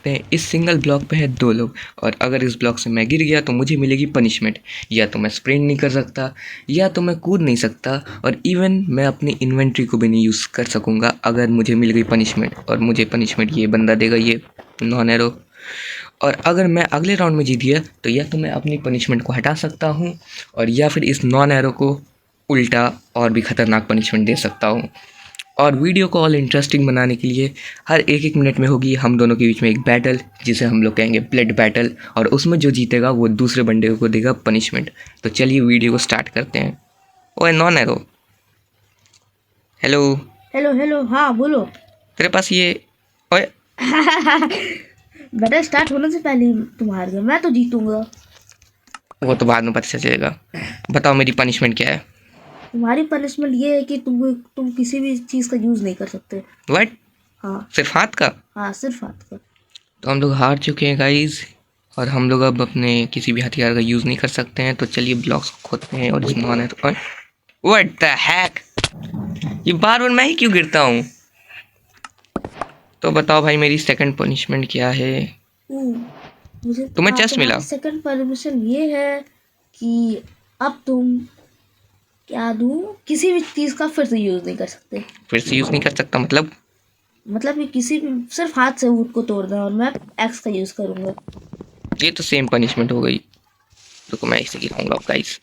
हैं इस single block पे है 2 लोग, और अगर इस ब्लॉक से मैं गिर गया तो मुझे मिलेगी पनिशमेंट। या तो मैं स्प्रिंट नहीं कर सकता, या तो मैं कूद नहीं सकता, और इवन मैं अपनी इन्वेंट्री को भी नहीं यूज़ कर सकूँगा अगर मुझे मिल गई पनिशमेंट। और मुझे पनिशमेंट ये बंदा देगा, ये नॉन एरो। और अगर मैं अगले राउंड में जीत गया तो या तो मैं अपनी पनिशमेंट को हटा सकता हूँ, और या फिर इस नॉन एरो को उल्टा और भी ख़तरनाक पनिशमेंट दे सकता हूँ। और वीडियो को और इंटरेस्टिंग बनाने के लिए हर एक मिनट में होगी हम दोनों के बीच में एक बैटल, जिसे हम लोग कहेंगे ब्लड बैटल, और उसमें जो जीतेगा वो दूसरे बंदे को देगा पनिशमेंट। तो चलिए वीडियो को स्टार्ट करते हैं। ओए non arrow, hello. Hello hello, हाँ बोलो। तेरे पास ये, ओए बेटा स्टार्ट होने से पहले ही तुम हार गए, मैं तो जीतूंगा। वो तो बाद में पता चलेगा। बताओ मेरी पनिशमेंट क्या है। तुम्हारी पनिशमेंट ये है कि तुम किसी भी चीज़ का यूज़ नहीं कर सकते। व्हाट? हाँ सिर्फ हाथ का? हाँ, सिर्फ हाथ का। तो हम लोग हार चुके हैं गाइस, और हम लोग अब अपने किसी भी हथियार का यूज़ नहीं कर सकते हैं। तो चलिए ब्लॉक्स को खोदते हैं और इसमें आना है तो व्हाट द हैक, ये बार बार मैं ही क्यों गिरता हूँ। तो बताओ भाई मेरी सेकंड पनिशमेंट क्या है। मुझे तुम्हें चेस्ट मिला? तुम्हारी सेकंड परमिशन ये है कि अब तुम क्या दूँ, किसी भी चीज़ का फिर से यूज़ नहीं कर सकते। फिर से यूज़ नहीं कर सकता मतलब? मतलब कि किसी भी, सिर्फ हाथ से ऊँट को तोड़ना, और मैं एक्स का यूज़ करूँगा। ये तो सेम पनिशमेंट हो गई। तो मैं इसे गिराऊंगा guys.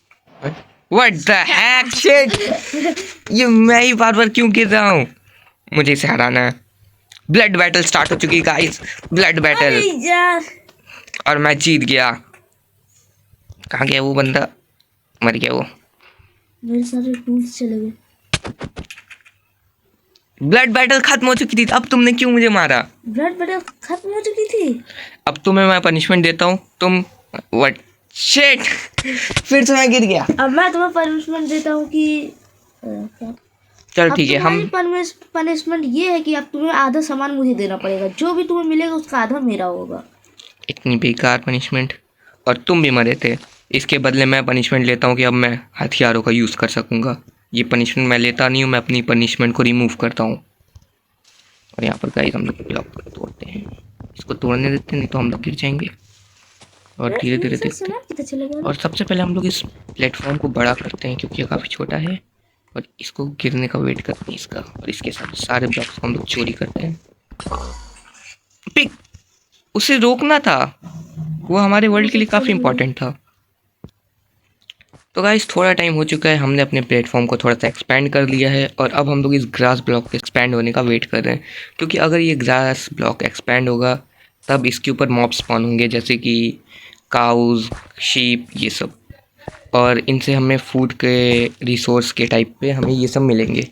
What the heck shit, ये मैं ही बार बार क्यों गिर रहा हूँ। मुझे इसे हराना है। ब्लड बैटल स्टार्ट हो चुकी है गाइस, ब्लड बैटल। अरे यार, और मैं जीत गया। कहाँ गया वो बंदा? मर गया वो। मेरे सारे टूल्स चले गए। ब्लड बैटल खत्म हो चुकी थी, अब तुमने क्यों मुझे मारा? ब्लड बैटल खत्म हो चुकी थी। अब तुम्हें मैं पनिशमेंट देता हूँ, तुम व्हाट शिट, फिर से मैं गिर गया। अब मैं तुम्हें पनिशमेंट देता हूँ कि क्या? चल अब ठीक है, हम तुम्हारी पनिशमेंट ये है कि अब तुम्हें आधा सामान मुझे देना पड़ेगा, जो भी तुम्हें मिलेगा उसका आधा मेरा होगा। इतनी बेकार पनिशमेंट, और तुम भी मरे थे। इसके बदले मैं पनिशमेंट लेता हूँ कि अब मैं हथियारों का यूज़ कर सकूँगा। ये पनिशमेंट मैं लेता नहीं हूँ, मैं अपनी पनिशमेंट को रिमूव करता हूँ। और यहाँ पर गाइस हम लोग ब्लॉक को तोड़ते हैं, इसको तोड़ने देते नहीं तो हम लोग गिर जाएंगे। और धीरे धीरे देखते, और सबसे पहले हम लोग इस प्लेटफॉर्म को बड़ा करते हैं क्योंकि ये काफ़ी छोटा है, और इसको गिरने का वेट करते हैं इसका, और इसके साथ सारे ब्लॉक्स को हम लोग चोरी करते हैं। पिक, उसे रोकना था, वो हमारे वर्ल्ड के लिए काफ़ी इंपॉर्टेंट था। तो गाइस थोड़ा टाइम हो चुका है, हमने अपने प्लेटफॉर्म को थोड़ा सा एक्सपेंड कर लिया है, और अब हम लोग इस ग्रास ब्लॉक के एक्सपेंड होने का वेट कर रहे हैं। क्योंकि अगर ये ग्रास ब्लॉक एक्सपेंड होगा तब इसके ऊपर मॉब स्पॉन होंगे, जैसे कि काउज, शीप, ये सब, और इनसे हमें फूड के रिसोर्स के टाइप पे हमें ये सब मिलेंगे।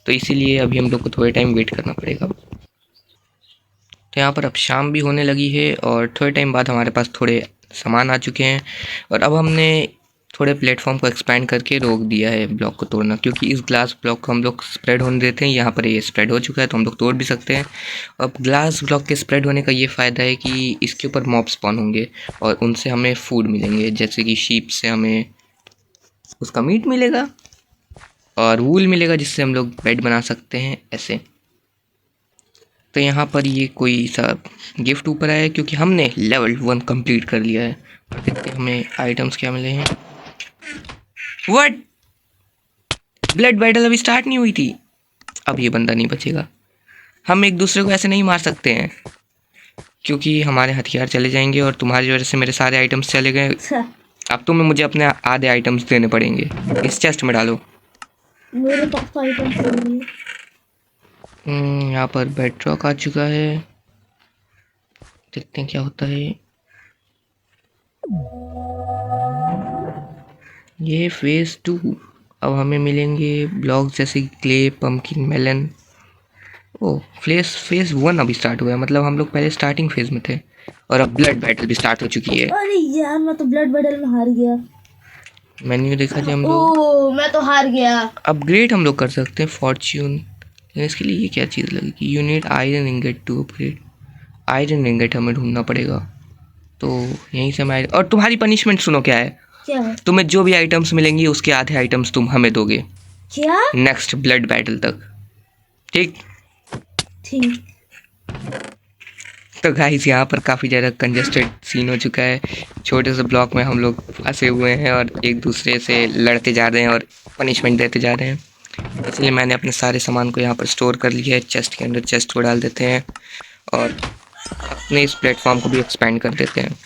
तो इसीलिए अभी हम लोग को थोड़े टाइम वेट करना पड़ेगा। तो यहाँ पर अब शाम भी होने लगी है, और थोड़े टाइम बाद हमारे पास थोड़े सामान आ चुके हैं, और अब हमने थोड़े प्लेटफॉर्म को एक्सपेंड करके रोक दिया है ब्लॉक को तोड़ना, क्योंकि इस ग्लास ब्लॉक को हम लोग स्प्रेड होने देते हैं। यहाँ पर ये स्प्रेड हो चुका है तो हम लोग तोड़ भी सकते हैं। अब ग्लास ब्लॉक के स्प्रेड होने का ये फ़ायदा है कि इसके ऊपर मॉब स्पॉन होंगे, और उनसे हमें फूड मिलेंगे, जैसे कि शीप से हमें उसका मीट मिलेगा, और वूल मिलेगा जिससे हम लोग बेड बना सकते हैं ऐसे। तो यहाँ पर ये कोई सा गिफ्ट ऊपर आया है क्योंकि हमने लेवल 1 कंप्लीट कर लिया है। और देखते हैं हमें आइटम्स क्या मिले हैं। व्हाट, ब्लड बैटल अभी स्टार्ट नहीं हुई थी। अब ये बंदा नहीं बचेगा, हम एक दूसरे को ऐसे नहीं मार सकते हैं क्योंकि हमारे हथियार चले जाएंगे, और तुम्हारी वजह से मेरे सारे आइटम्स चले गए। अब तुम्हें मुझे अपने आधे आइटम्स देने पड़ेंगे, इस चेस्ट में डालो। मेरे पास तो आइटम्स नहीं है। यहाँ पर बेडरॉक आ चुका है, देखते हैं क्या होता है। ये फेज़ 2, अब हमें मिलेंगे ब्लॉक्स जैसे क्ले, पम्पकिन, मेलन। ओ, फेज़ 1 अभी स्टार्ट हुआ है, मतलब हम लोग पहले स्टार्टिंग फेज़ में थे, और अब ब्लड बैटल भी स्टार्ट हो चुकी है। अरे यार, मैं तो ब्लड बैटल में हार गया। मेन्यू देखा जाए हम लोग, मैं तो हार गया। अपग्रेड हम लोग कर सकते हैं फॉर्च्यून, लेकिन इसके लिए ये क्या चीज़ लगेगी? You need iron ingot to upgrade. Iron ingot हमें ढूंढना पड़ेगा, तो यहीं से मैं। और तुम्हारी पनिशमेंट सुनो क्या है। क्या है? तुम्हें जो भी आइटम्स मिलेंगी उसके आधे आइटम्स तुम हमें दोगे क्या? नेक्स्ट ब्लड बैटल तक, ठीक? ठीक। तो गाइस यहाँ पर काफ़ी ज़्यादा कंजेस्टेड सीन हो चुका है। छोटे से ब्लॉक में हम लोग फंसे हुए हैं और एक दूसरे से लड़ते जा रहे हैं और पनिशमेंट देते जा रहे हैं। इसलिए मैंने अपने सारे सामान को यहाँ पर स्टोर कर लिया है। चेस्ट के अंदर चेस्ट को डाल देते हैं और अपने इस प्लेटफॉर्म को भी एक्सपेंड कर देते हैं।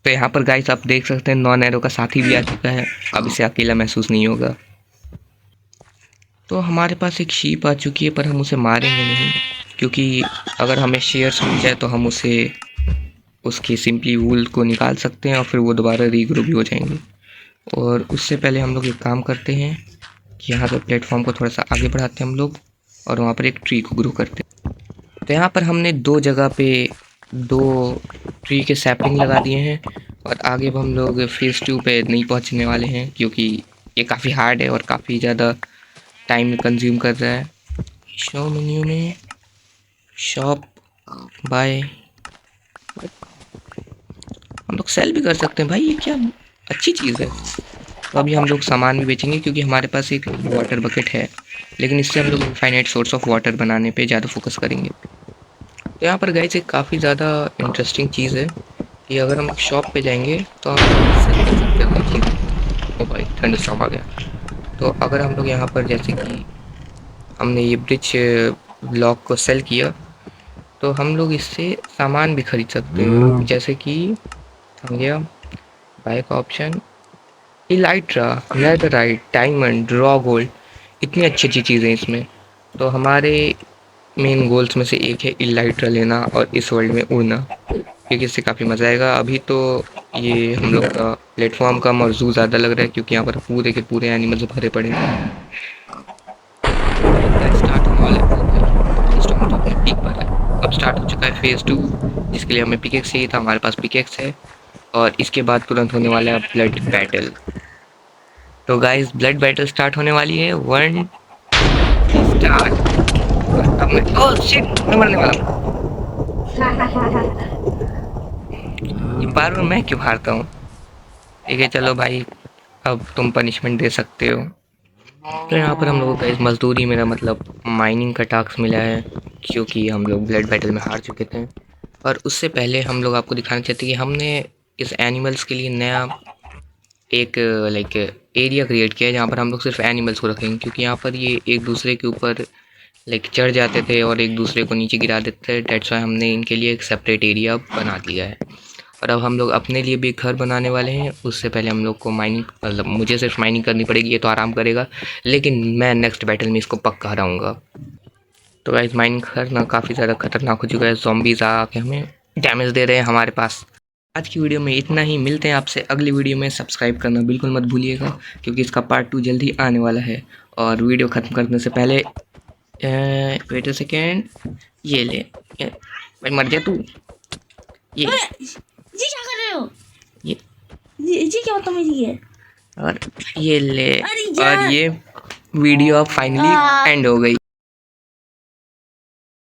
तो यहाँ पर गाइस आप देख सकते हैं नॉन एरो का साथी भी आ चुका है। अब इसे अकेला महसूस नहीं होगा। तो हमारे पास एक शीप आ चुकी है, पर हम उसे मारेंगे नहीं, क्योंकि अगर हमें शेयर्स मिल जाए तो हम उसे उसकी सिंपली वूल को निकाल सकते हैं और फिर वो दोबारा रीग्रो भी हो जाएंगे। और उससे पहले हम लोग एक काम करते हैं कि यहाँ पर प्लेटफॉर्म को थोड़ा सा आगे बढ़ाते हैं हम लोग और वहाँ पर एक ट्री को ग्रो करते हैं। तो यहाँ पर हमने 2 जगह पे 2 ट्री के सैपलिंग लगा दिए हैं और आगे अब हम लोग फेज़ 2 पे नहीं पहुँचने वाले हैं, क्योंकि ये काफ़ी हार्ड है और काफ़ी ज़्यादा टाइम कंज्यूम कर रहा है। शो मेन्यू में शॉप बाय हम लोग सेल भी कर सकते हैं भाई, ये क्या अच्छी चीज़ है। तो अभी हम लोग सामान भी बेचेंगे, क्योंकि हमारे पास एक वाटर बकेट है, लेकिन इससे हम लोग इनफाइनाइट सोर्स ऑफ वाटर बनाने पे ज़्यादा फोकस करेंगे। तो यहाँ पर गाइस एक काफ़ी ज़्यादा इंटरेस्टिंग चीज़ है कि अगर हम शॉप पे जाएंगे तो हम सेल कर सकते हैं कोई चीज़। ओ भाई थंडर स्टॉर्म आ गया। तो अगर हम लोग यहाँ पर जैसे कि हमने ये ब्रिज ब्लॉक को सेल किया तो हम लोग इससे सामान भी खरीद सकते हैं, जैसे कि हो गया बाय का option, Elytra, netherite, diamond, raw gold, इतनी अच्छी अच्छी चीज़ें इसमें। तो हमारे मेन गोल्स में से एक है इलाइट्रा लेना और इस वर्ल्ड में उड़ना, क्योंकि इससे काफ़ी मज़ा आएगा। अभी तो ये हम लोग का प्लेटफॉर्म कम और जू ज़्यादा लग रहा है, क्योंकि यहाँ पर पूरे के पूरे एनिमल्स भरे पड़े हैं। स्टार्ट होने वाला है, पीक पर है। अब स्टार्ट हो चुका है फेज़ 2, जिसके लिए हमें पिकेक्स चाहिए था। हमारे पास पिकेक्स है और इसके बाद तुरंत होने वाला है ब्लड बैटल। तो गाइस ब्लड बैटल स्टार्ट होने वाली है। 1 स्टार्ट। अब मैं ओह शिट मैं मरने वाला हूँ। ये बार बार मैं क्यों हारता हूँ। ठीक है चलो भाई, अब तुम पनिशमेंट दे सकते हो। तो यहाँ पर हम लोगों का इस मजदूरी मेरा मतलब माइनिंग का टास्क मिला है, क्योंकि हम लोग ब्लड बैटल में हार चुके थे। और उससे पहले हम लोग आपको दिखाना चाहते हैं कि हमने इस एनिमल्स के लिए नया एक लाइक एरिया क्रिएट किया है, जहाँ पर हम लोग सिर्फ एनिमल्स को रखेंगे, क्योंकि यहाँ पर ये एक दूसरे के ऊपर लाइक चढ़ जाते थे और एक दूसरे को नीचे गिरा देते थे। डेट्स वाई हमने इनके लिए एक सेपरेट एरिया बना दिया है। और अब हम लोग अपने लिए भी एक घर बनाने वाले हैं। उससे पहले हम लोग को माइनिंग मतलब मुझे सिर्फ माइनिंग करनी पड़ेगी, ये तो आराम करेगा, लेकिन मैं नेक्स्ट बैटल में इसको पक्का हराऊँगा। तो गाइस माइनिंग करना काफ़ी ज़्यादा खतरनाक हो चुका है। ज़ॉम्बीज़ आके हमें डैमेज दे रहे हैं हमारे पास। आज की वीडियो में इतना ही, मिलते हैं आपसे अगली वीडियो में। सब्सक्राइब करना बिल्कुल मत भूलिएगा, क्योंकि इसका पार्ट 2 जल्द ही आने वाला है। और वीडियो ख़त्म करने से पहले वेट अ सेकेंड, ये ले भाई मर जा तू। ये जी क्या कर रहे हो? ये जी क्या बदतमीजी है? और ये ले, अरे और यार। ये वीडियो अब फाइनली एंड हो गई।